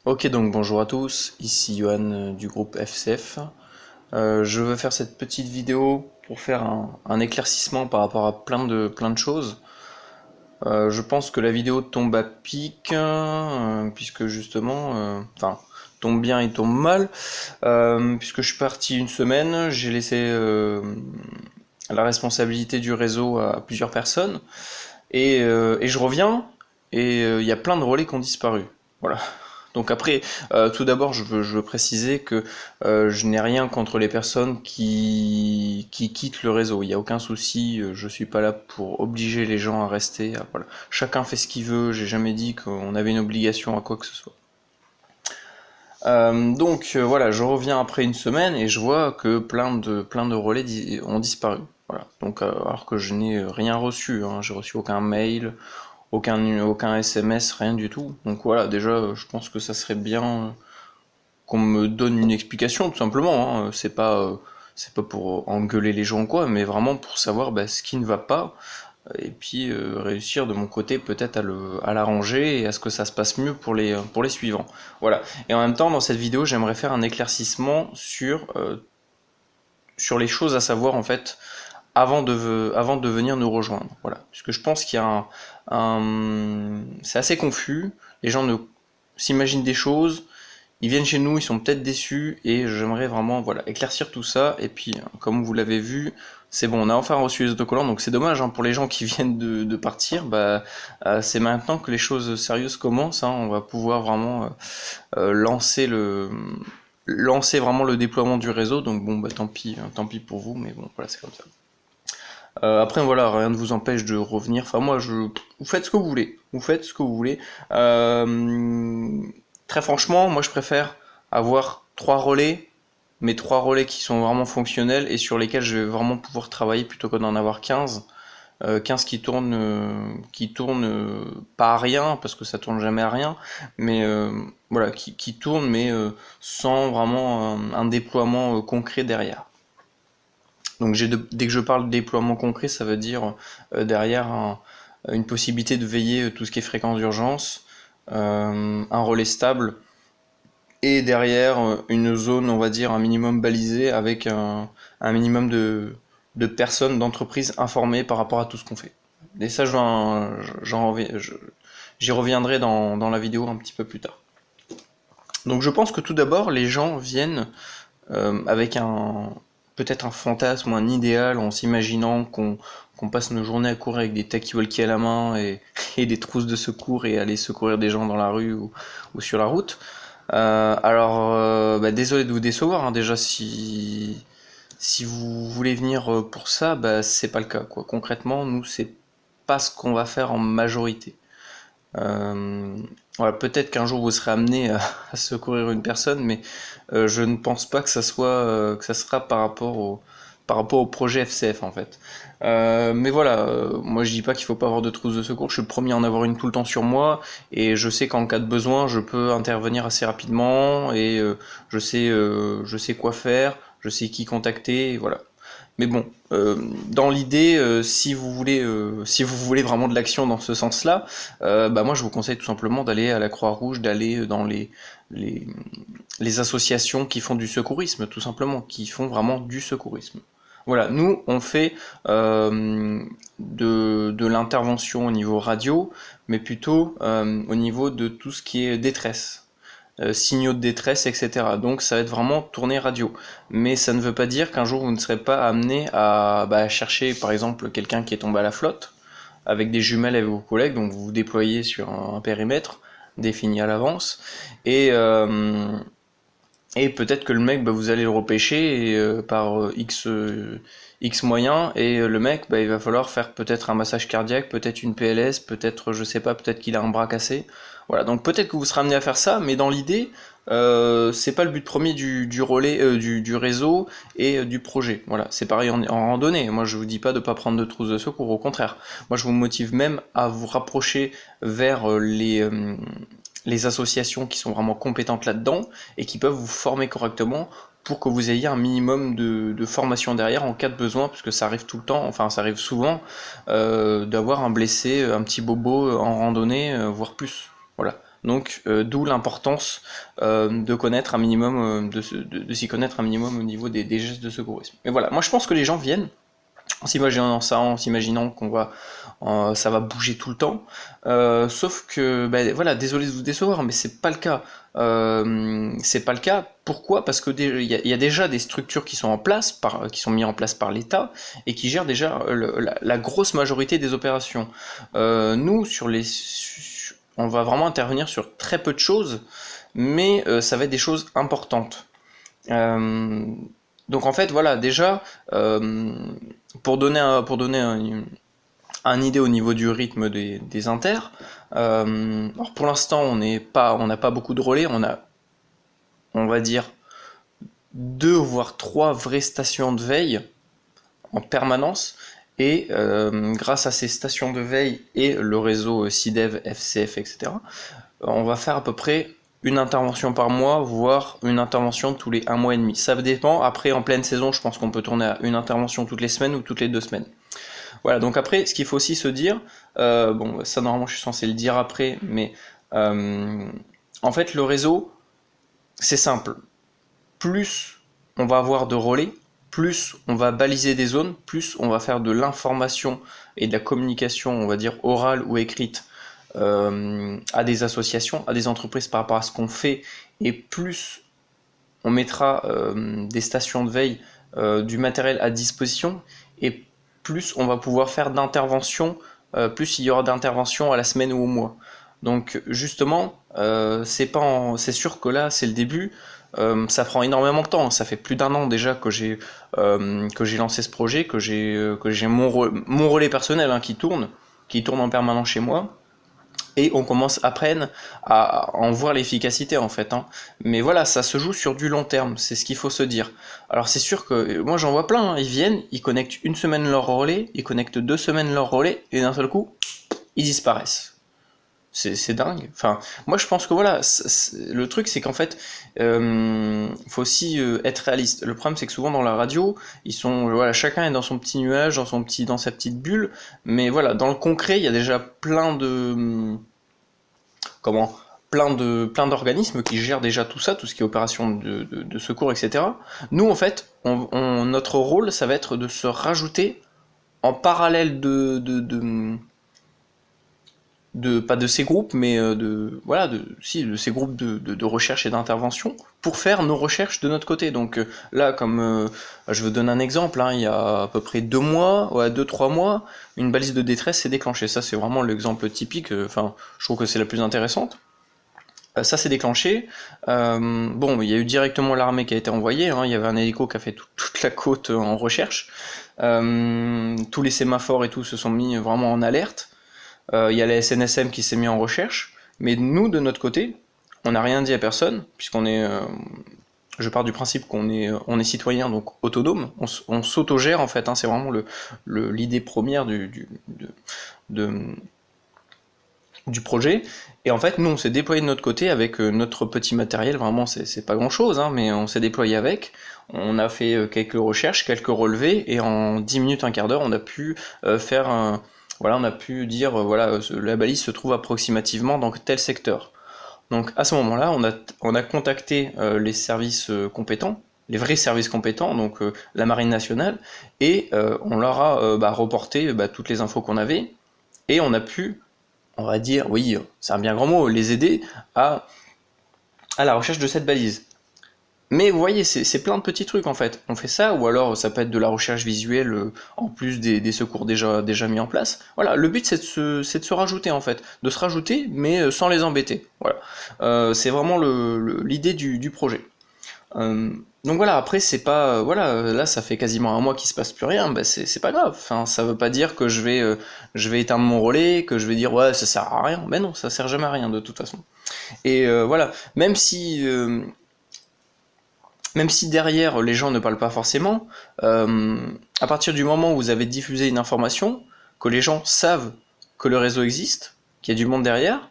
Ok, donc bonjour à tous, ici Johan du groupe FCF. Je veux faire cette petite vidéo pour faire un éclaircissement par rapport à plein de choses. Je pense que la vidéo tombe à pic, puisque justement, tombe bien et tombe mal, puisque je suis parti une semaine, j'ai laissé la responsabilité du réseau à plusieurs personnes, et je reviens, et il y a plein de relais qui ont disparu. Voilà. Donc après, tout d'abord, je veux préciser que je n'ai rien contre les personnes qui quittent le réseau. Il n'y a aucun souci, je suis pas là pour obliger les gens à rester. Voilà. Chacun fait ce qu'il veut, j'ai jamais dit qu'on avait une obligation à quoi que ce soit. Voilà, je reviens après une semaine et je vois que plein de relais ont disparu. Voilà. Donc alors que je n'ai rien reçu, hein. J'ai reçu aucun mail, aucun SMS, rien du tout. Donc voilà, déjà, je pense que ça serait bien qu'on me donne une explication, tout simplement, hein. C'est pas pour engueuler les gens ou quoi, mais vraiment pour savoir ce qui ne va pas, et puis réussir de mon côté peut-être à l'arranger et à ce que ça se passe mieux pour les suivants. Voilà. Et en même temps, dans cette vidéo, j'aimerais faire un éclaircissement sur les choses à savoir en fait avant de venir nous rejoindre. Voilà. Puisque je pense qu'il y a c'est assez confus. Les gens ne s'imaginent des choses, ils viennent chez nous, ils sont peut-être déçus, et j'aimerais vraiment voilà, éclaircir tout ça. Et puis, comme vous l'avez vu, c'est bon, on a enfin reçu les autocollants, donc c'est dommage pour les gens qui viennent de partir. C'est maintenant que les choses sérieuses commencent, hein. On va pouvoir vraiment lancer vraiment le déploiement du réseau. Donc bon, tant pis pour vous, mais bon, voilà, c'est comme ça. Après voilà, rien ne vous empêche de revenir. Enfin moi, vous faites ce que vous voulez. Vous faites ce que vous voulez. Très franchement, moi je préfère avoir trois relais, mais trois relais qui sont vraiment fonctionnels et sur lesquels je vais vraiment pouvoir travailler plutôt que d'en avoir 15. 15 qui tournent pas à rien, parce que ça tourne jamais à rien, mais voilà, qui tournent, mais sans vraiment un déploiement concret derrière. Donc dès que je parle de déploiement concret, ça veut dire derrière une possibilité de veiller tout ce qui est fréquence d'urgence, un relais stable, et derrière une zone, on va dire, un minimum balisée avec un minimum de personnes, d'entreprises informées par rapport à tout ce qu'on fait. Et ça, j'y reviendrai dans la vidéo un petit peu plus tard. Donc je pense que tout d'abord, les gens viennent avec peut-être un fantasme ou un idéal en s'imaginant qu'on passe nos journées à courir avec des talkie-walkie à la main et des trousses de secours et aller secourir des gens dans la rue ou sur la route. Désolé de vous décevoir, hein. Déjà si vous voulez venir pour ça, c'est pas le cas, quoi. Concrètement, nous c'est pas ce qu'on va faire en majorité. Euh, voilà, peut-être qu'un jour vous serez amené à secourir une personne, mais je ne pense pas que que ça sera par rapport au projet FCF en fait. Mais voilà, moi je dis pas qu'il faut pas avoir de trousse de secours, je suis le premier à en avoir une tout le temps sur moi, et je sais qu'en cas de besoin, je peux intervenir assez rapidement, et je sais quoi faire, je sais qui contacter, et voilà. Mais bon, dans l'idée, si vous voulez vraiment de l'action dans ce sens-là, moi je vous conseille tout simplement d'aller à la Croix-Rouge, d'aller dans les, les associations qui font du secourisme, tout simplement, qui font vraiment du secourisme. Voilà, nous on fait de l'intervention au niveau radio, mais plutôt au niveau de tout ce qui est détresse, signaux de détresse, etc. Donc ça va être vraiment tourné radio. Mais ça ne veut pas dire qu'un jour vous ne serez pas amené à chercher par exemple quelqu'un qui est tombé à la flotte, avec des jumelles avec vos collègues, donc vous vous déployez sur un périmètre défini à l'avance, et, euh, et peut-être que le mec, vous allez le repêcher par X moyens, et le mec, il va falloir faire peut-être un massage cardiaque, peut-être une PLS, peut-être, je sais pas, peut-être qu'il a un bras cassé. Voilà, donc peut-être que vous serez amené à faire ça, mais dans l'idée, c'est pas le but premier du relais, du réseau et du projet. Voilà, c'est pareil en randonnée. Moi, je vous dis pas de pas prendre de trousse de secours, au contraire. Moi, je vous motive même à vous rapprocher vers les associations qui sont vraiment compétentes là-dedans et qui peuvent vous former correctement pour que vous ayez un minimum de formation derrière en cas de besoin, parce que ça arrive tout le temps, enfin ça arrive souvent, d'avoir un blessé, un petit bobo en randonnée, voire plus. Voilà. Donc d'où l'importance de connaître un minimum, de s'y connaître un minimum au niveau des gestes de secourisme. Mais voilà, moi je pense que les gens viennent en s'imaginant ça, en s'imaginant ça va bouger tout le temps. Sauf que, ben, voilà, désolé de vous décevoir, mais c'est pas le cas. C'est pas le cas. Pourquoi? Parce que il y a déjà des structures qui sont qui sont mises en place par l'État et qui gèrent déjà la grosse majorité des opérations. Nous, on va vraiment intervenir sur très peu de choses, mais ça va être des choses importantes. Euh, donc en fait, voilà, déjà, pour donner un idée au niveau du rythme des inters, alors pour l'instant, on n'a pas beaucoup de relais, on va dire, 2 voire 3 vraies stations de veille en permanence, et grâce à ces stations de veille et le réseau SIDEV, FCF, etc., on va faire à peu près une intervention par mois, voire une intervention tous les 1 mois et demi. Ça dépend. Après, en pleine saison, je pense qu'on peut tourner à une intervention toutes les semaines ou toutes les 2 semaines. Voilà, donc après, ce qu'il faut aussi se dire, bon, ça normalement je suis censé le dire après, mais en fait, le réseau, c'est simple. Plus on va avoir de relais, plus on va baliser des zones, plus on va faire de l'information et de la communication, on va dire orale ou écrite, à des associations, à des entreprises par rapport à ce qu'on fait, et plus on mettra des stations de veille, du matériel à disposition, et plus on va pouvoir faire d'interventions, plus il y aura d'interventions à la semaine ou au mois. Donc justement, c'est sûr que là c'est le début. Ça prend énormément de temps. Ça fait plus d'1 an déjà que j'ai lancé ce projet, que j'ai mon relais personnel, hein, qui tourne en permanence chez moi. Et on commence à peine à en voir l'efficacité en fait, hein. Mais voilà, ça se joue sur du long terme, c'est ce qu'il faut se dire. Alors c'est sûr que moi j'en vois plein, hein. Ils viennent, ils connectent une semaine leur relais, ils connectent 2 semaines leur relais, et d'un seul coup, ils disparaissent. C'est dingue. Enfin, moi je pense que voilà, le truc c'est qu'en fait, faut aussi être réaliste. Le problème c'est que souvent dans la radio, voilà, chacun est dans son petit nuage, dans sa petite bulle. Mais voilà, dans le concret, il y a déjà comment, plein d'organismes qui gèrent déjà tout ça, tout ce qui est opération de secours, etc. Nous en fait, notre rôle, ça va être de se rajouter en parallèle pas de ces groupes, mais voilà, de ces groupes de recherche et d'intervention, pour faire nos recherches de notre côté. Donc là, comme je vous donne un exemple, hein, il y a à peu près 2 mois, ouais, 2-3 mois, une balise de détresse s'est déclenchée. Ça, c'est vraiment l'exemple typique, enfin, je trouve que c'est la plus intéressante. Ça s'est déclenché. Bon, il y a eu directement l'armée qui a été envoyée, hein. Il y avait un hélico qui a fait toute la côte en recherche. Tous les sémaphores et tout se sont mis vraiment en alerte. Il y a la SNSM qui s'est mis en recherche, mais nous, de notre côté, on n'a rien dit à personne, puisqu'on est, je pars du principe on est citoyen, donc autonome, on s'autogère en fait, hein. C'est vraiment l'idée première du projet. Et en fait, nous, on s'est déployé de notre côté avec notre petit matériel, vraiment, c'est pas grand-chose, hein, mais on s'est déployé avec. On a fait quelques recherches, quelques relevés, et en 10 minutes, un quart d'heure, on a pu faire voilà, on a pu dire, voilà, la balise se trouve approximativement dans tel secteur. Donc à ce moment-là, on a contacté les services compétents, les vrais services compétents, donc la Marine nationale, et on leur a reporté toutes les infos qu'on avait, et on a pu, on va dire, oui, c'est un bien grand mot, les aider à la recherche de cette balise. Mais vous voyez, c'est plein de petits trucs en fait. On fait ça, ou alors ça peut être de la recherche visuelle en plus des secours déjà mis en place. Voilà, le but c'est de se rajouter en fait. De se rajouter, mais sans les embêter. Voilà. C'est vraiment l'idée du projet. Donc voilà, après c'est pas. Voilà, là ça fait quasiment 1 mois qu'il se passe plus rien, bah, c'est pas grave. Enfin, ça veut pas dire que je vais éteindre mon relais, que je vais dire ouais, ça sert à rien. Ben non, ça sert jamais à rien de toute façon. Et voilà, même si derrière les gens ne parlent pas forcément, à partir du moment où vous avez diffusé une information, que les gens savent que le réseau existe, qu'il y a du monde derrière,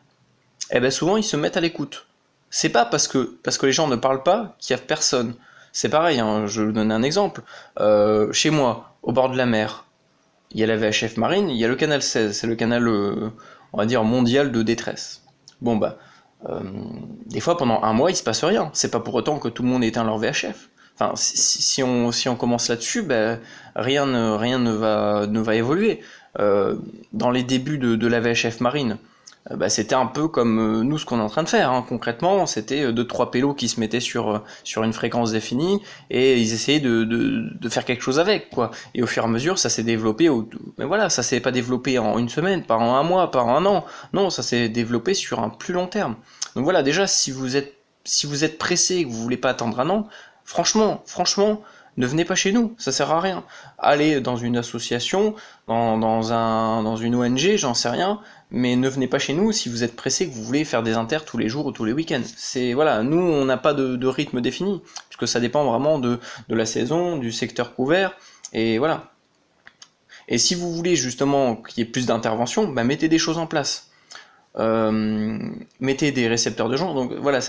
eh ben souvent ils se mettent à l'écoute. C'est pas parce que les gens ne parlent pas qu'il y a personne. C'est pareil, hein, je vais vous donner un exemple. Chez moi, au bord de la mer, il y a la VHF Marine, il y a le canal 16, c'est le canal, on va dire, mondial de détresse. Bon bah, des fois pendant un mois il se passe rien. C'est pas pour autant que tout le monde éteint leur VHF. Enfin, si on commence là-dessus, ben, rien ne va évoluer. Dans les débuts de la VHF marine, bah, c'était un peu comme nous ce qu'on est en train de faire, hein. Concrètement, c'était deux trois pélos qui se mettaient sur une fréquence définie et ils essayaient de faire quelque chose avec, quoi. Et au fur et à mesure, ça s'est développé. Mais voilà, ça s'est pas développé en une semaine, pas en un mois, pas en un an. Non, ça s'est développé sur un plus long terme. Donc voilà, déjà, si vous êtes pressé et que vous voulez pas attendre un an, franchement, ne venez pas chez nous, ça sert à rien. Allez dans une association, dans une ONG, j'en sais rien, mais ne venez pas chez nous si vous êtes pressé que vous voulez faire des inters tous les jours ou tous les week-ends. C'est voilà, nous on n'a pas de rythme défini, puisque ça dépend vraiment de la saison, du secteur couvert, et voilà. Et si vous voulez justement qu'il y ait plus d'intervention, bah mettez des choses en place. Mettez des récepteurs de gens. Donc voilà,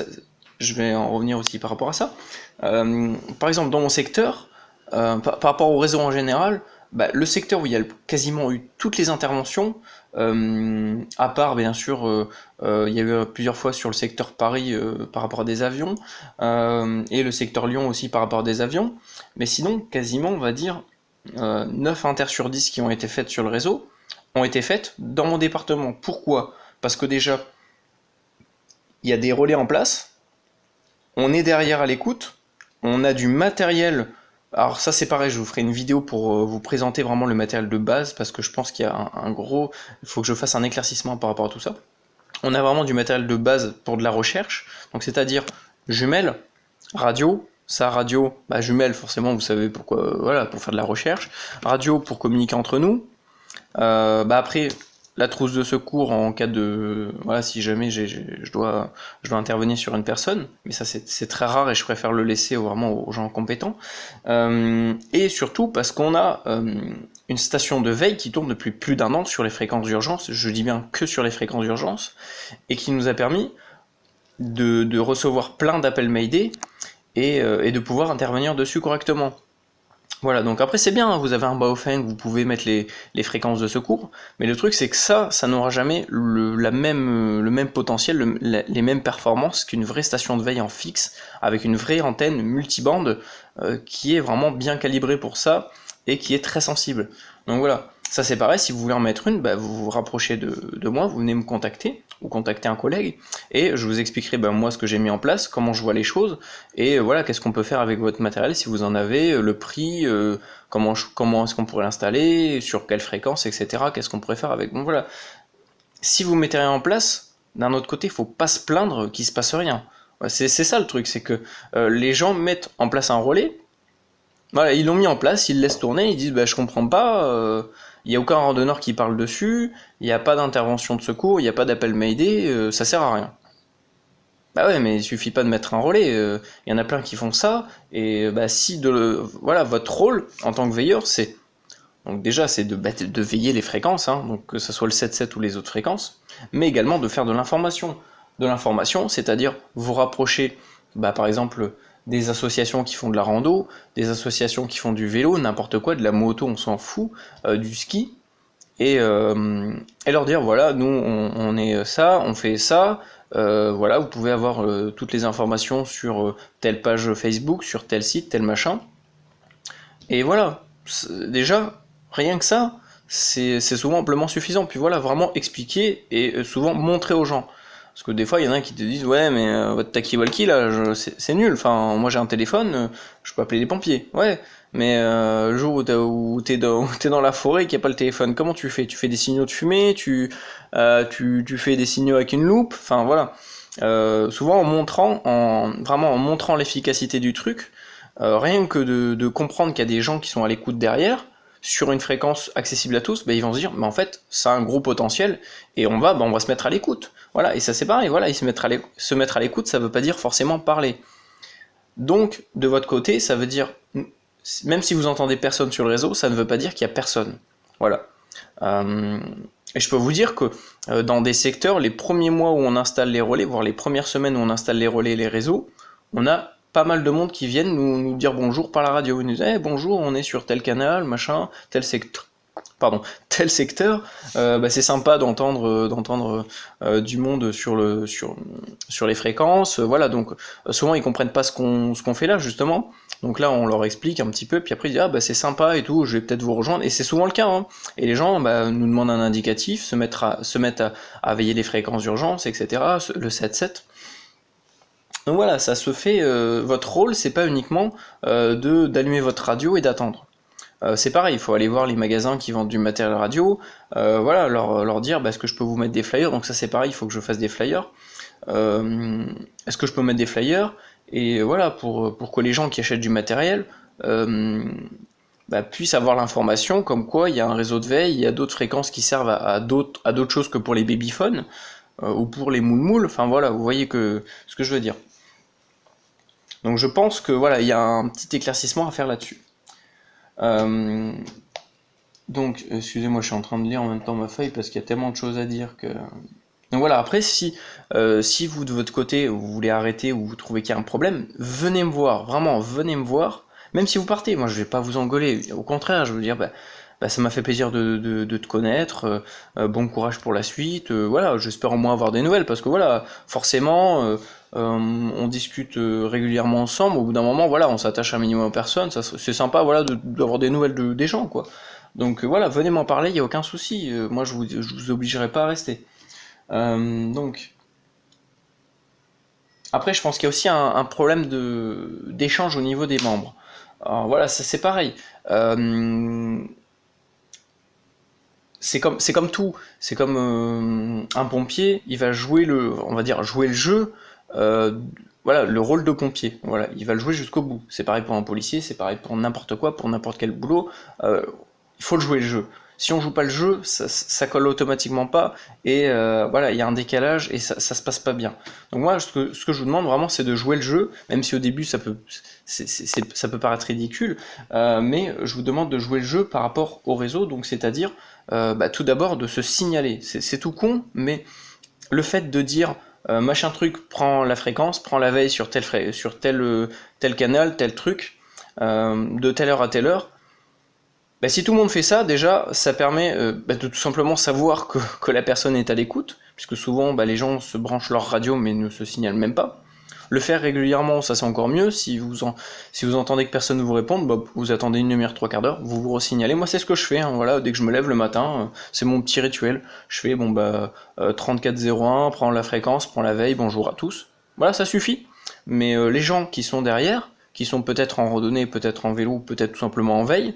je vais en revenir aussi par rapport à ça. Par exemple, dans mon secteur, par rapport au réseau en général, bah, le secteur où il y a quasiment eu toutes les interventions, à part bien sûr, il y a eu plusieurs fois sur le secteur Paris par rapport à des avions, et le secteur Lyon aussi par rapport à des avions, mais sinon, quasiment, on va dire, 9 inters sur 10 qui ont été faites sur le réseau ont été faites dans mon département. Pourquoi? Parce que déjà, il y a des relais en place, on est derrière à l'écoute, on a du matériel. Alors ça c'est pareil, je vous ferai une vidéo pour vous présenter vraiment le matériel de base, parce que je pense qu'il y a un gros... Il faut que je fasse un éclaircissement par rapport à tout ça. On a vraiment du matériel de base pour de la recherche, donc c'est-à-dire jumelles, radio, ça radio, bah jumelles forcément vous savez pourquoi, voilà, pour faire de la recherche, radio pour communiquer entre nous, bah après la trousse de secours en cas de... Voilà, si jamais je dois intervenir sur une personne, mais ça c'est très rare et je préfère le laisser vraiment aux gens compétents. Et surtout parce qu'on a une station de veille qui tourne depuis plus d'1 an sur les fréquences d'urgence, je dis bien que sur les fréquences d'urgence, et qui nous a permis de recevoir plein d'appels Mayday et de pouvoir intervenir dessus correctement. Voilà, donc après c'est bien, hein, vous avez un Baofeng, vous pouvez mettre les fréquences de secours, mais le truc c'est que ça n'aura jamais le même potentiel, les mêmes performances qu'une vraie station de veille en fixe, avec une vraie antenne multibande qui est vraiment bien calibrée pour ça et qui est très sensible. Donc voilà, ça c'est pareil, si vous voulez en mettre une, bah, vous vous rapprochez de moi, vous venez me contacter, ou contacter un collègue, et je vous expliquerai bah, moi ce que j'ai mis en place, comment je vois les choses, et voilà, qu'est-ce qu'on peut faire avec votre matériel si vous en avez, le prix, comment est-ce qu'on pourrait l'installer, sur quelle fréquence, etc. Qu'est-ce qu'on pourrait faire avec. Bon voilà, si vous mettez rien en place, d'un autre côté, il faut pas se plaindre qu'il se passe rien. C'est ça le truc, c'est que les gens mettent en place un relais. Voilà, ils l'ont mis en place, ils le laissent tourner, ils disent bah je comprends pas, il n'y a aucun randonneur qui parle dessus, il n'y a pas d'intervention de secours, il n'y a pas d'appel Mayday, ça sert à rien. Bah ouais, mais il suffit pas de mettre un relais, il y en a plein qui font ça, et bah si voilà, votre rôle en tant que veilleur, c'est donc déjà c'est de veiller les fréquences, hein, donc que ce soit le 7-7 ou les autres fréquences, mais également de faire de l'information. De l'information, c'est-à-dire vous rapprocher, bah, par exemple, des associations qui font de la rando, des associations qui font du vélo, n'importe quoi, de la moto, on s'en fout, du ski, et leur dire voilà, nous on est ça, on fait ça, voilà, vous pouvez avoir toutes les informations sur telle page Facebook, sur tel site, tel machin, et voilà, déjà, rien que ça, c'est souvent amplement suffisant. Puis voilà, vraiment expliquer et souvent montrer aux gens. Parce que des fois, il y en a qui te disent ouais, mais votre talkie-walkie là, c'est nul. Enfin, moi j'ai un téléphone, je peux appeler les pompiers. Ouais, mais le jour où t'es dans la forêt et qu'il n'y a pas le téléphone, comment tu fais? Tu fais des signaux de fumée, tu fais des signaux avec une loupe. Enfin voilà. Souvent vraiment en montrant l'efficacité du truc, rien que de comprendre qu'il y a des gens qui sont à l'écoute derrière, sur une fréquence accessible à tous, bah, ils vont se dire, mais en fait, ça a un gros potentiel, et on va se mettre à l'écoute. Voilà, et ça c'est pareil, voilà, et se mettre à l'écoute, ça veut pas dire forcément parler. Donc, de votre côté, ça veut dire, même si vous entendez personne sur le réseau, ça ne veut pas dire qu'il y a personne. Voilà. Et je peux vous dire que dans des secteurs, les premiers mois où on installe les relais, voire les premières semaines où on installe les relais et les réseaux, on a pas mal de monde qui viennent nous dire bonjour par la radio. Ils nous disent bonjour, on est sur tel canal, machin, tel secteur. pardon, tel secteur, bah, c'est sympa d'entendre du monde sur les fréquences, voilà, donc souvent ils comprennent pas ce qu'on fait là justement, donc là on leur explique un petit peu, puis après ils disent ah bah c'est sympa et tout, je vais peut-être vous rejoindre, et c'est souvent le cas, hein. Et les gens bah, nous demandent un indicatif, se mettent à veiller les fréquences d'urgence, etc., le 7-7. Donc voilà, ça se fait, votre rôle c'est pas uniquement d'allumer votre radio et d'attendre. C'est pareil, il faut aller voir les magasins qui vendent du matériel radio, voilà, leur dire bah, est-ce que je peux vous mettre des flyers, donc ça c'est pareil, il faut que je fasse des flyers. Est-ce que je peux mettre des flyers? Et voilà, pour que les gens qui achètent du matériel bah, puissent avoir l'information comme quoi il y a un réseau de veille, il y a d'autres fréquences qui servent à d'autres choses que pour les babyphones, ou pour les moules, enfin voilà, vous voyez ce que je veux dire. Donc je pense que voilà, il y a un petit éclaircissement à faire là-dessus. Euh, donc, excusez-moi, je suis en train de lire en même temps ma feuille parce qu'il y a tellement de choses à dire que. Donc voilà, après, si vous de votre côté vous voulez arrêter ou vous trouvez qu'il y a un problème, venez me voir, vraiment, venez me voir. Même si vous partez, moi je vais pas vous engueuler. Au contraire, je veux dire, bah, ça m'a fait plaisir de te connaître. Bon courage pour la suite. Voilà, j'espère au moins avoir des nouvelles parce que voilà, forcément, on discute régulièrement ensemble. Au bout d'un moment, voilà, on s'attache un minimum aux personnes. C'est sympa, voilà, d'avoir des nouvelles des gens, quoi. Donc voilà, venez m'en parler, il n'y a aucun souci. Moi, je vous obligerai pas à rester. Donc, après, je pense qu'il y a aussi un problème d'échange au niveau des membres. Alors, voilà, ça c'est pareil. Euh, c'est comme tout. C'est comme un pompier, il va on va dire, jouer le jeu, euh, voilà, le rôle de pompier. Voilà, il va le jouer jusqu'au bout. C'est pareil pour un policier, c'est pareil pour n'importe quoi, pour n'importe quel boulot. Il faut le jouer le jeu. Si on joue pas le jeu, ça colle automatiquement pas, et voilà, il y a un décalage et ça se passe pas bien. Donc moi, ce que je vous demande vraiment, c'est de jouer le jeu, même si au début ça peut paraître ridicule, mais je vous demande de jouer le jeu par rapport au réseau, donc c'est-à-dire bah, tout d'abord de se signaler. C'est tout con, mais le fait de dire machin truc prend la fréquence, prend la veille sur tel canal, tel truc, de telle heure à telle heure. Bah, si tout le monde fait ça, déjà, ça permet bah, de tout simplement savoir que la personne est à l'écoute, puisque souvent bah, les gens se branchent leur radio mais ne se signalent même pas. Le faire régulièrement, ça c'est encore mieux. Si vous entendez que personne ne vous répond, bah, vous attendez une demi-heure, trois quarts d'heure, vous vous resignalez. Moi c'est ce que je fais, hein, voilà, dès que je me lève le matin, c'est mon petit rituel. Je fais bon bah 3401, prends la fréquence, prends la veille, bonjour à tous. Voilà, ça suffit. Mais les gens qui sont derrière, qui sont peut-être en randonnée, peut-être en vélo, peut-être tout simplement en veille,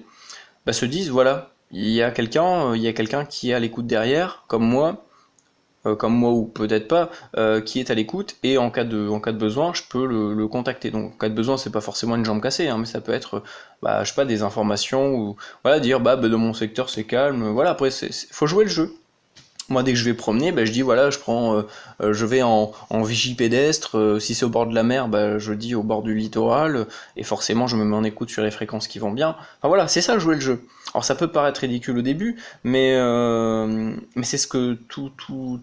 bah, se disent voilà, il y a quelqu'un qui est à l'écoute derrière, comme moi ou peut-être pas, qui est à l'écoute, et en cas de besoin, je peux le contacter. Donc en cas de besoin, c'est pas forcément une jambe cassée, hein, mais ça peut être, bah, je sais pas, des informations, ou voilà, dire bah, dans mon secteur c'est calme, voilà, après faut jouer le jeu. Moi, dès que je vais promener, bah, je dis voilà, je vais en vigie pédestre. Si c'est au bord de la mer, bah, je dis au bord du littoral. Et forcément, je me mets en écoute sur les fréquences qui vont bien. Enfin voilà, c'est ça jouer le jeu. Alors ça peut paraître ridicule au début, mais c'est ce que tout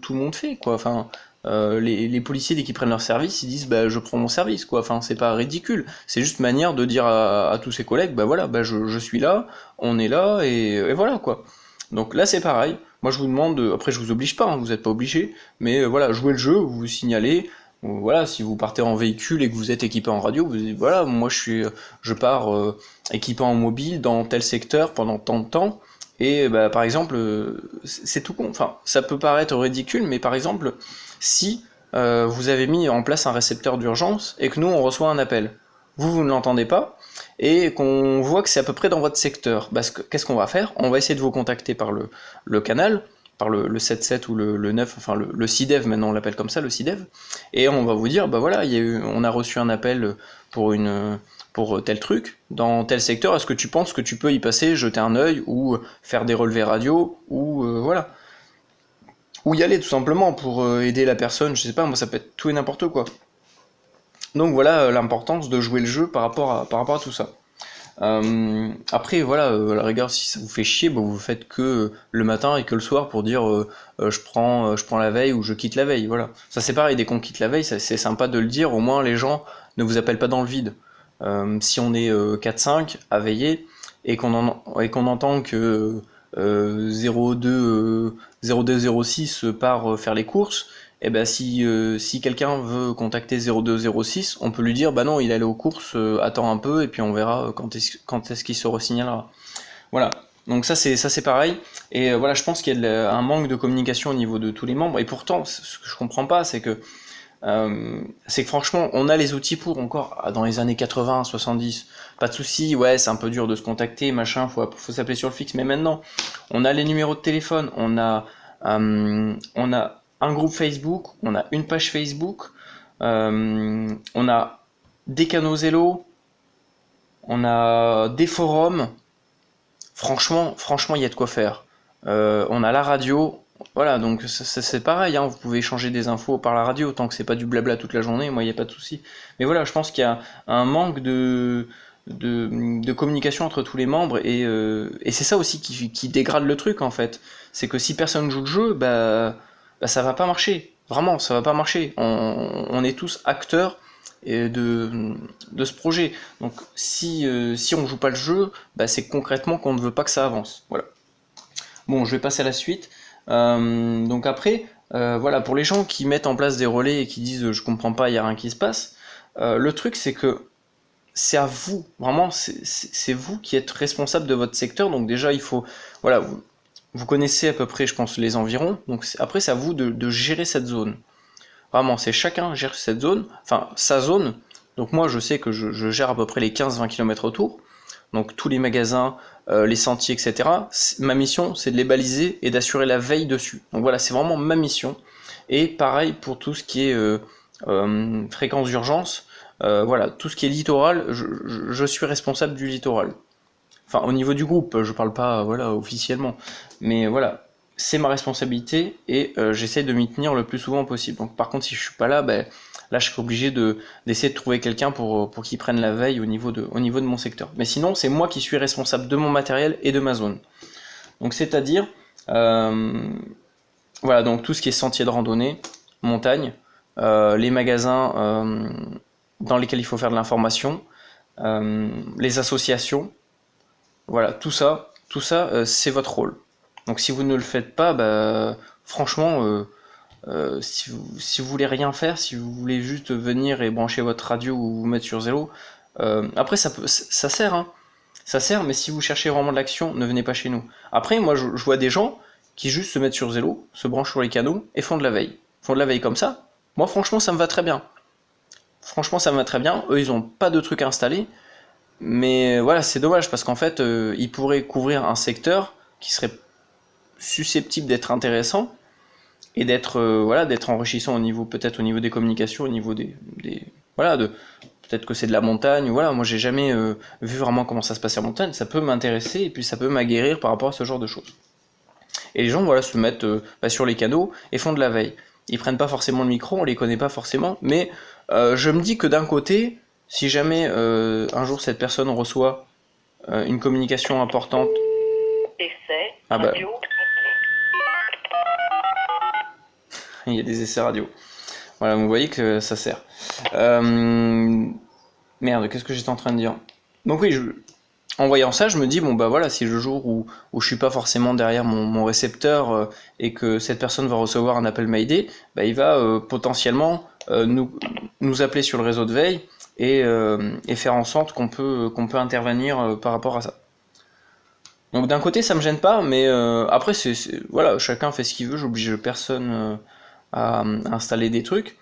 le monde fait, quoi. Enfin, les policiers, dès qu'ils prennent leur service, ils disent bah, je prends mon service, quoi. Enfin, c'est pas ridicule. C'est juste une manière de dire à tous ses collègues bah voilà, bah, je suis là, on est là, et voilà, quoi. Donc là, c'est pareil. Moi, je vous demande, après, je vous oblige pas, hein, vous n'êtes pas obligé, mais voilà, jouez le jeu, vous vous signalez. Voilà, si vous partez en véhicule et que vous êtes équipé en radio, vous dites voilà, moi je pars équipé en mobile dans tel secteur pendant tant de temps. Et bah, par exemple, c'est tout con. Enfin, ça peut paraître ridicule, mais par exemple, si vous avez mis en place un récepteur d'urgence et que nous on reçoit un appel, vous ne l'entendez pas, et qu'on voit que c'est à peu près dans votre secteur, parce que qu'est-ce qu'on va faire? On va essayer de vous contacter par le canal, par le 7.7 ou le 9, enfin le CIDEV, maintenant on l'appelle comme ça, le CIDEV, et on va vous dire, bah voilà, on a reçu un appel pour tel truc, dans tel secteur, est-ce que tu penses que tu peux y passer, jeter un œil, ou faire des relevés radio, ou voilà. Ou y aller tout simplement pour aider la personne, je sais pas, moi ça peut être tout et n'importe quoi. Donc voilà l'importance de jouer le jeu par rapport à tout ça. Après, voilà, à la rigueur, si ça vous fait chier, bah, vous faites que le matin et que le soir pour dire je prends la veille ou je quitte la veille. Voilà. Ça, c'est pareil, dès qu'on quitte la veille, c'est sympa de le dire, au moins les gens ne vous appellent pas dans le vide. Si on est 4-5 à veiller et qu'on entend que 0206 part faire les courses, et ben si quelqu'un veut contacter 0206, on peut lui dire bah non, il est allé aux courses, attends un peu et puis on verra quand est-ce qu'il se resignalera. Voilà. Donc ça c'est pareil. Et voilà, je pense qu'il y a un manque de communication au niveau de tous les membres. Et pourtant, ce que je comprends pas, c'est que franchement, on a les outils pour encore dans les années 80, 70, pas de souci, ouais, c'est un peu dur de se contacter, machin, faut s'appeler sur le fixe, mais maintenant, on a les numéros de téléphone, on a un groupe Facebook, on a une page Facebook, on a des canaux Zello, on a des forums. Franchement, il y a de quoi faire. On a la radio, voilà, donc c'est pareil, hein, vous pouvez échanger des infos par la radio, tant que c'est pas du blabla toute la journée, moi il n'y a pas de souci. Mais voilà, je pense qu'il y a un manque de communication entre tous les membres, et c'est ça aussi qui dégrade le truc en fait. C'est que si personne joue le jeu, bah ça va pas marcher. Vraiment, ça va pas marcher. On est tous acteurs de ce projet. Donc si on joue pas le jeu, bah, c'est concrètement qu'on ne veut pas que ça avance. Voilà. Bon, je vais passer à la suite. Donc après, voilà, pour les gens qui mettent en place des relais et qui disent je comprends pas, il n'y a rien qui se passe, le truc c'est que c'est à vous, vraiment, c'est vous qui êtes responsable de votre secteur. Donc déjà, il faut, voilà, vous connaissez à peu près, je pense, les environs. Donc après, c'est à vous de gérer cette zone. Vraiment, c'est chacun gère cette zone, enfin sa zone. Donc moi, je sais que je gère à peu près les 15-20 km autour. Donc tous les magasins, les sentiers, etc. Ma mission, c'est de les baliser et d'assurer la veille dessus. Donc voilà, c'est vraiment ma mission. Et pareil pour tout ce qui est fréquence d'urgence. Voilà, tout ce qui est littoral, je suis responsable du littoral. Enfin, au niveau du groupe, je parle pas, voilà, officiellement. Mais voilà, c'est ma responsabilité et j'essaie de m'y tenir le plus souvent possible. Donc par contre, si je suis pas là, ben, là je serai obligé d'essayer de trouver quelqu'un pour qu'il prenne la veille au niveau de mon secteur. Mais sinon, c'est moi qui suis responsable de mon matériel et de ma zone. Donc c'est-à-dire, euh, voilà, donc tout ce qui est sentier de randonnée, montagne, les magasins dans lesquels il faut faire de l'information, les associations, voilà, tout ça, c'est votre rôle. Donc si vous ne le faites pas, bah, franchement, si vous voulez rien faire, si vous voulez juste venir et brancher votre radio ou vous mettre sur zéro, après ça sert, hein. Ça sert, mais si vous cherchez vraiment de l'action, ne venez pas chez nous. Après, moi je vois des gens qui juste se mettent sur zéro, se branchent sur les canaux et font de la veille. Font de la veille comme ça. Moi franchement ça me va très bien. Franchement ça me va très bien. Eux ils ont pas de trucs installés. Mais voilà, c'est dommage parce qu'en fait, ils pourraient couvrir un secteur qui serait susceptible d'être intéressant et d'être voilà, d'être enrichissant au niveau peut-être au niveau des communications, au niveau des voilà, de peut-être que c'est de la montagne. Voilà, moi j'ai jamais vu vraiment comment ça se passe en montagne. Ça peut m'intéresser et puis ça peut m'aguerrir par rapport à ce genre de choses. Et les gens voilà se mettent sur les canaux et font de la veille. Ils prennent pas forcément le micro, on les connaît pas forcément, mais je me dis que d'un côté, si jamais un jour cette personne reçoit une communication importante, Essai ah bah radio. il y a des essais radio. Voilà, vous voyez que ça sert. Euh, Merde, qu'est-ce que j'étais en train de dire? Donc oui, en voyant ça, je me dis bon bah voilà, si le jour où je suis pas forcément derrière mon récepteur et que cette personne va recevoir un appel Mayday, bah il va potentiellement nous appeler sur le réseau de veille et faire en sorte qu'on peut intervenir par rapport à ça. Donc d'un côté ça me gêne pas, mais après voilà, chacun fait ce qu'il veut, j'oblige personne à installer des trucs.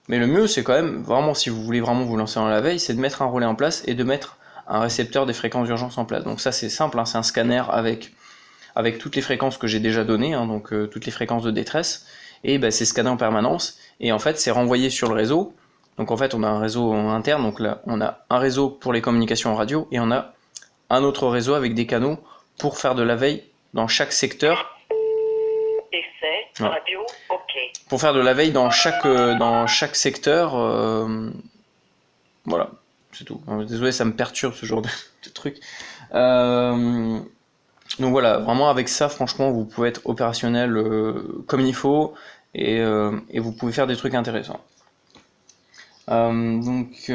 Mais le mieux c'est quand même vraiment si vous voulez vraiment vous lancer dans la veille, c'est de mettre un relais en place et de mettre un récepteur des fréquences d'urgence en place. Donc ça c'est simple, hein, c'est un scanner avec toutes les fréquences que j'ai déjà données, hein, donc toutes les fréquences de détresse, et bah, c'est scanné en permanence, et en fait c'est renvoyé sur le réseau. Donc en fait on a un réseau interne, donc là on a un réseau pour les communications radio, et on a un autre réseau avec des canaux pour faire de la veille dans chaque secteur. Essai Voilà. radio. OK. Pour faire de la veille dans chaque secteur, voilà, c'est tout. Désolé, ça me perturbe ce genre de truc. Donc voilà, vraiment avec ça, franchement, vous pouvez être opérationnel comme il faut et vous pouvez faire des trucs intéressants. Donc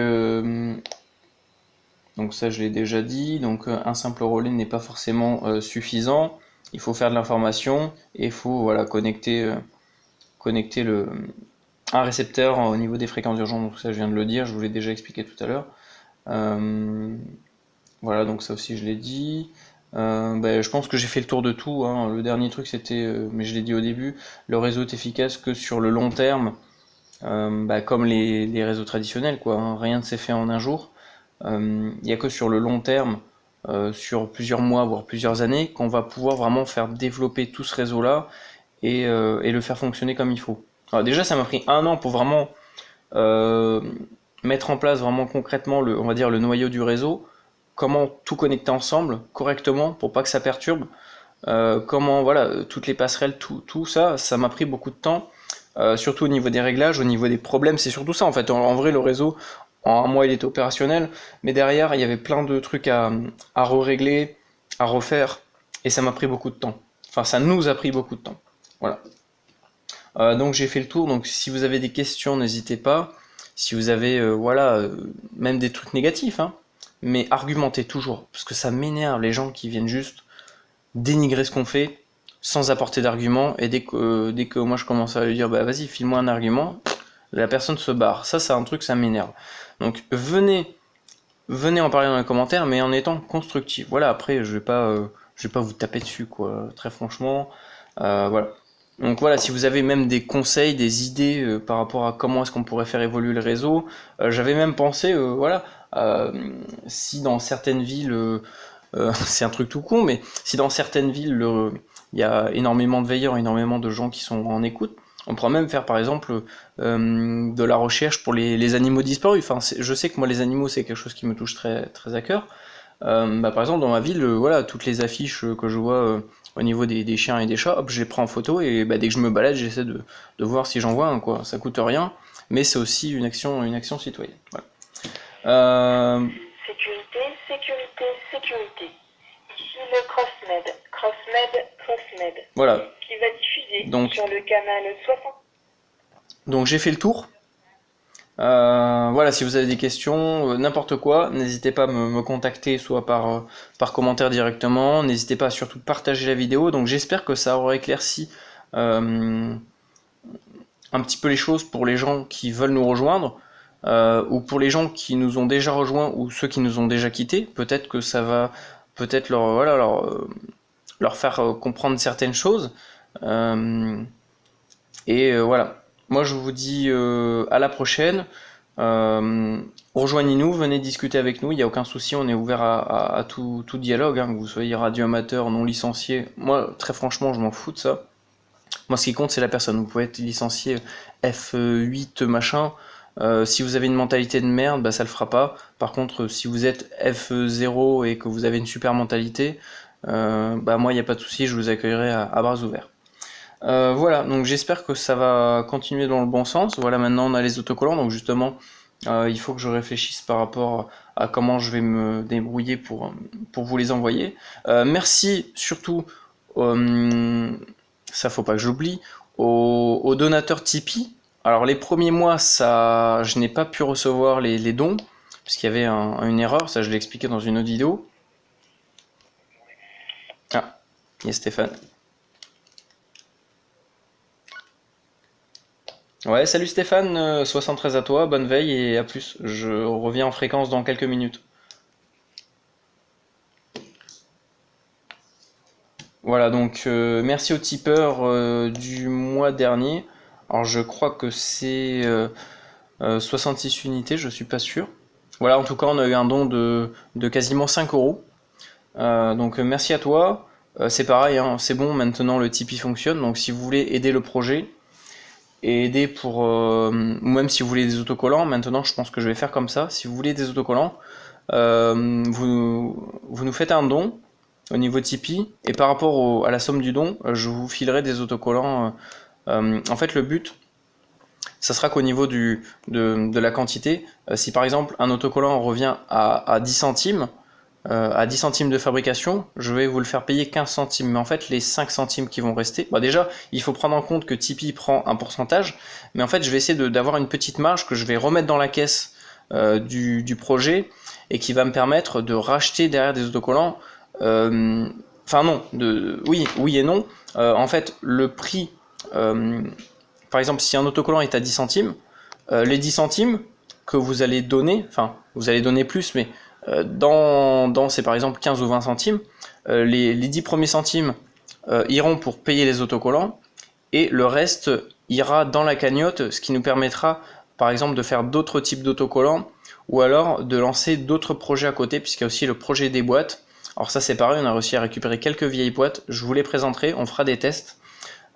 ça, je l'ai déjà dit. Donc un simple relais n'est pas forcément suffisant. il faut faire de l'information et il faut voilà, connecter un récepteur au niveau des fréquences d'urgence. Donc ça je viens de le dire, je vous l'ai déjà expliqué tout à l'heure. Voilà, donc ça aussi je l'ai dit. Je pense que j'ai fait le tour de tout, hein. Le dernier truc c'était, mais je l'ai dit au début, le réseau est efficace que sur le long terme, comme les réseaux traditionnels, quoi, hein. Rien ne s'est fait en un jour. Il n'y a que sur le long terme, sur plusieurs mois, voire plusieurs années, qu'on va pouvoir vraiment faire développer tout ce réseau-là et le faire fonctionner comme il faut. Alors déjà, ça m'a pris 1 an pour vraiment euh, mettre en place vraiment concrètement on va dire le noyau du réseau, comment tout connecter ensemble correctement pour pas que ça perturbe, comment voilà toutes les passerelles, tout ça, ça m'a pris beaucoup de temps, surtout au niveau des réglages, au niveau des problèmes, c'est surtout ça en fait. En vrai, le réseau en un mois il était opérationnel, mais derrière il y avait plein de trucs à régler, à refaire, et ça m'a pris beaucoup de temps. Enfin, ça nous a pris beaucoup de temps. Voilà. Donc j'ai fait le tour, donc si vous avez des questions, n'hésitez pas. Si vous avez, même des trucs négatifs, hein, mais argumentez toujours, parce que ça m'énerve les gens qui viennent juste dénigrer ce qu'on fait sans apporter d'argument, et dès que moi je commence à lui dire, bah vas-y, file-moi un argument, la personne se barre. Ça, c'est un truc, ça m'énerve. Donc venez en parler dans les commentaires, mais en étant constructif. Voilà, après, je vais pas vous taper dessus, quoi, très franchement. Voilà. Donc voilà, si vous avez même des conseils, des idées par rapport à comment est-ce qu'on pourrait faire évoluer le réseau, j'avais même pensé, euh, si dans certaines villes, c'est un truc tout con, mais si dans certaines villes, il y a énormément de veilleurs, énormément de gens qui sont en écoute, on pourrait même faire par exemple de la recherche pour les animaux disparus. Enfin, je sais que moi les animaux c'est quelque chose qui me touche très, très à cœur. Par exemple dans ma ville, voilà, toutes les affiches que je vois au niveau des chiens et des chats, hop, je les prends en photo et dès que je me balade, j'essaie de voir si j'en vois un, quoi. Ça coûte rien, mais c'est aussi une action citoyenne. Voilà. Euh, Sécurité, sécurité, sécurité. Ici le Crossmed, voilà. qui va diffuser Donc, sur le canal 60. donc j'ai fait le tour. Voilà, si vous avez des questions, n'importe quoi, n'hésitez pas à me contacter, soit par commentaire directement, n'hésitez pas à surtout partager la vidéo. Donc j'espère que ça aura éclairci un petit peu les choses pour les gens qui veulent nous rejoindre, ou pour les gens qui nous ont déjà rejoints, ou ceux qui nous ont déjà quittés. Peut-être que ça va peut-être leur faire comprendre certaines choses. Voilà. Moi, je vous dis à la prochaine. Rejoignez-nous, venez discuter avec nous, il n'y a aucun souci, on est ouvert à tout dialogue, hein, que vous soyez radio-amateur, non licencié. Moi, très franchement, je m'en fous de ça. Moi, ce qui compte, c'est la personne. Vous pouvez être licencié F8 machin. Si vous avez une mentalité de merde, ça le fera pas. Par contre, si vous êtes F0 et que vous avez une super mentalité, moi, il n'y a pas de souci, je vous accueillerai à bras ouverts. Voilà, donc j'espère que ça va continuer dans le bon sens. Voilà, maintenant on a les autocollants, donc justement, il faut que je réfléchisse par rapport à comment je vais me débrouiller pour vous les envoyer. Merci surtout, ça faut pas que j'oublie, aux donateurs Tipeee. Alors les premiers mois, je n'ai pas pu recevoir les dons, puisqu'il y avait une erreur, ça je l'ai expliqué dans une autre vidéo. Ah, il y a Stéphane. Ouais, salut Stéphane, 73 à toi, bonne veille et à plus. Je reviens en fréquence dans quelques minutes. Voilà, donc merci aux tipeurs du mois dernier. Alors je crois que c'est 66 unités, je suis pas sûr. Voilà, en tout cas on a eu un don de quasiment 5 euros. Donc merci à toi. C'est pareil, hein, c'est bon, maintenant le Tipeee fonctionne. Donc si vous voulez aider le projet, et aider ou même si vous voulez des autocollants, maintenant je pense que je vais faire comme ça, si vous voulez des autocollants, vous nous faites un don au niveau Tipeee, et par rapport à la somme du don, je vous filerai des autocollants. En fait le but, ça sera qu'au niveau de la quantité, si par exemple un autocollant revient à 10 centimes, à 10 centimes de fabrication, je vais vous le faire payer 15 centimes. Mais en fait, les 5 centimes qui vont rester, déjà, il faut prendre en compte que Tipeee prend un pourcentage, mais en fait, je vais essayer d'avoir une petite marge que je vais remettre dans la caisse du projet et qui va me permettre de racheter derrière des autocollants enfin non, oui et non. En fait, le prix, par exemple, si un autocollant est à 10 centimes, les 10 centimes que vous allez donner, enfin, vous allez donner plus, mais c'est par exemple 15 ou 20 centimes, les 10 premiers centimes iront pour payer les autocollants, et le reste ira dans la cagnotte, ce qui nous permettra, par exemple, de faire d'autres types d'autocollants, ou alors de lancer d'autres projets à côté, puisqu'il y a aussi le projet des boîtes. Alors ça c'est pareil, on a réussi à récupérer quelques vieilles boîtes, je vous les présenterai, on fera des tests.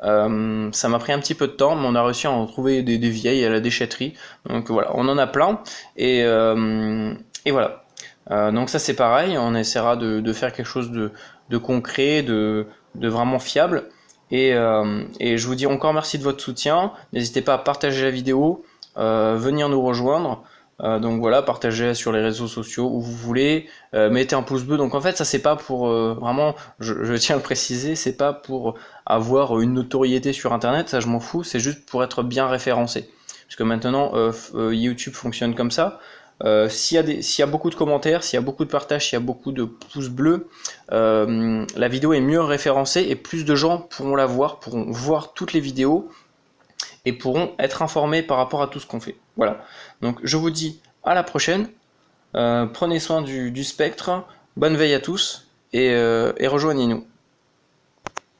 Ça m'a pris un petit peu de temps, mais on a réussi à en trouver des vieilles à la déchetterie. Donc voilà, on en a plein. Et voilà. Donc ça c'est pareil, on essaiera de faire quelque chose de concret, de vraiment fiable. Et je vous dis encore merci de votre soutien. N'hésitez pas à partager la vidéo, venir nous rejoindre. Donc voilà, partagez sur les réseaux sociaux où vous voulez, mettez un pouce bleu. Donc en fait, ça c'est pas pour vraiment, je tiens à le préciser, c'est pas pour avoir une notoriété sur Internet, ça je m'en fous, c'est juste pour être bien référencé. Parce que maintenant, YouTube fonctionne comme ça. S'il y a beaucoup de commentaires, s'il y a beaucoup de partages, s'il y a beaucoup de pouces bleus, la vidéo est mieux référencée et plus de gens pourront la voir, pourront voir toutes les vidéos et pourront être informés par rapport à tout ce qu'on fait. Voilà. Donc je vous dis à la prochaine. Prenez soin du spectre. Bonne veille à tous et rejoignez-nous.